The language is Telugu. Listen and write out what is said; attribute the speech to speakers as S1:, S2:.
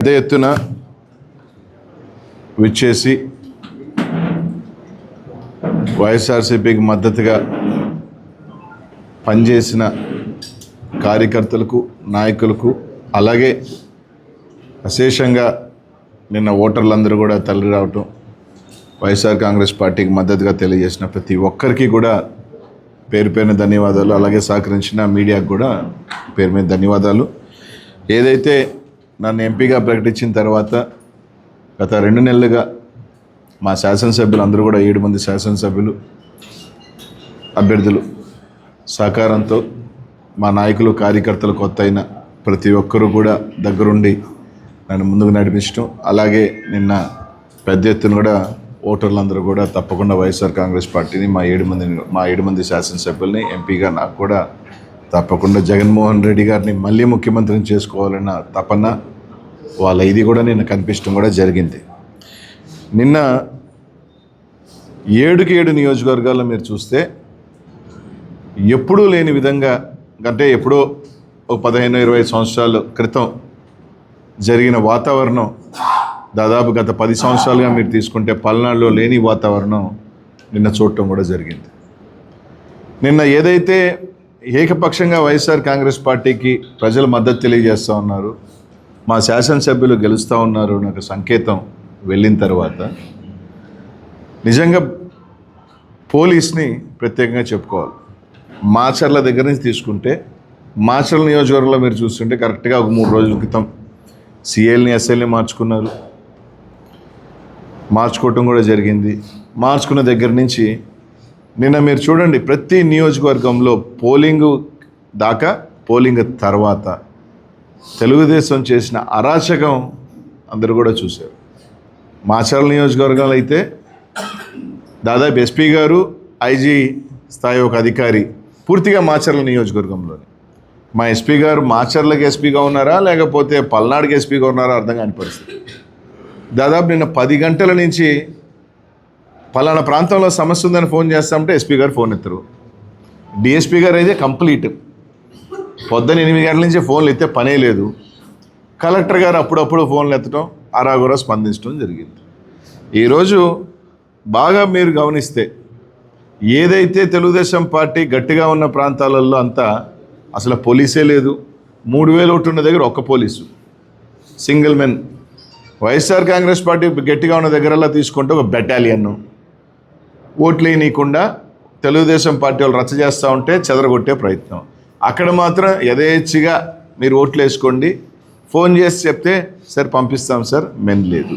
S1: పెద్ద ఎత్తున విచ్చేసి వైఎస్ఆర్సీపీకి మద్దతుగా పనిచేసిన కార్యకర్తలకు, నాయకులకు, అలాగే అశేషంగా నిన్న ఓటర్లందరూ కూడా తరలి రావటం, వైఎస్ఆర్ కాంగ్రెస్ పార్టీకి మద్దతుగా తెలియజేసిన ప్రతి ఒక్కరికి కూడా పేరు పేరున ధన్యవాదాలు. అలాగే సహకరించిన మీడియాకు కూడా పేరు మీద ధన్యవాదాలు. ఏదైతే నన్ను ఎంపీగా ప్రకటించిన తర్వాత గత 2 నెలలుగా మా శాసనసభ్యులు అందరూ కూడా 7 మంది శాసనసభ్యులు అభ్యర్థులు సహకారంతో మా నాయకులు, కార్యకర్తలు, కొత్త అయిన ప్రతి ఒక్కరూ కూడా దగ్గరుండి నన్ను ముందుకు నడిపించడం, అలాగే నిన్న పెద్ద ఎత్తున కూడా ఓటర్లందరూ కూడా తప్పకుండా వైఎస్ఆర్ కాంగ్రెస్ పార్టీని మా 7 మంది శాసనసభ్యుల్ని ఎంపీగా నాకు కూడా తప్పకుండా జగన్మోహన్ రెడ్డి గారిని మళ్ళీ ముఖ్యమంత్రిని చేసుకోవాలన్న తపన వాళ్ళ ఇది కూడా నిన్న కనిపించడం కూడా జరిగింది. నిన్న 7కి 7 నియోజకవర్గాల్లో మీరు చూస్తే ఎప్పుడూ లేని విధంగా, అంటే ఎప్పుడో ఒక 15-20 సంవత్సరాల క్రితం జరిగిన వాతావరణం దాదాపు గత 10 సంవత్సరాలుగా మీరు తీసుకుంటే పల్నాడులో లేని వాతావరణం నిన్న చూడటం కూడా జరిగింది. నిన్న ఏదైతే ఏకపక్షంగా వైఎస్ఆర్ కాంగ్రెస్ పార్టీకి ప్రజలు మద్దతు తెలియజేస్తూ ఉన్నారు, మా శాసనసభ్యులు గెలుస్తూ ఉన్నారు నాకు సంకేతం వెళ్ళిన తర్వాత నిజంగా పోలీస్ని ప్రత్యేకంగా చెప్పుకోవాలి. మాచర్ల దగ్గర నుంచి తీసుకుంటే మాచర్ల నియోజకవర్గంలో మీరు చూస్తుంటే కరెక్ట్గా ఒక 3 రోజుల క్రితం సిఎల్ని, ఎస్ఎల్ని మార్చుకోవటం కూడా జరిగింది. మార్చుకున్న దగ్గర నుంచి నిన్న మీరు చూడండి, ప్రతి నియోజకవర్గంలో పోలింగ్ దాకా, పోలింగ్ తర్వాత తెలుగుదేశం చేసిన అరాచకం అందరూ కూడా చూశారు. మాచర్ల నియోజకవర్గంలో అయితే దాదాపు ఎస్పీ గారు, ఐజీ స్థాయి ఒక అధికారి పూర్తిగా మాచర్ల నియోజకవర్గంలోనే. మా ఎస్పీ గారు మాచర్లకి ఎస్పీగా ఉన్నారా లేకపోతే పల్నాడుకి ఎస్పీగా ఉన్నారా అర్థం కాని పరిస్థితి. దాదాపు నిన్న 10 గంటల నుంచి పలానా ప్రాంతంలో సమస్య ఉందని ఫోన్ చేస్తామంటే ఎస్పీ గారు ఫోన్ ఎత్తరు. డిఎస్పీ గారు అయితే కంప్లీట్ పొద్దున్న 8 గంటల నుంచి ఫోన్లు ఎత్తే పనే లేదు. కలెక్టర్ గారు అప్పుడప్పుడు ఫోన్లు ఎత్తడం, అరాగురా స్పందించడం జరిగింది. ఈరోజు బాగా మీరు గమనిస్తే ఏదైతే తెలుగుదేశం పార్టీ గట్టిగా ఉన్న ప్రాంతాలలో అంతా అసలు పోలీసే లేదు. 3000 ఓట్లు ఉన్న దగ్గర ఒక్క police, single men. YSR Congress party గట్టిగా ఉన్న దగ్గరలా తీసుకుంటే ఒక బెటాలియన్ ఓట్లు వేయనీయకుండా తెలుగుదేశం పార్టీ వాళ్ళు రచ్చ చేస్తూ ఉంటే చెదరగొట్టే ప్రయత్నం. అక్కడ మాత్రం యథేచ్ఛగా మీరు ఓట్లు వేసుకోండి, ఫోన్ చేసి చెప్తే సార్ పంపిస్తాం సార్, మెన్ లేదు.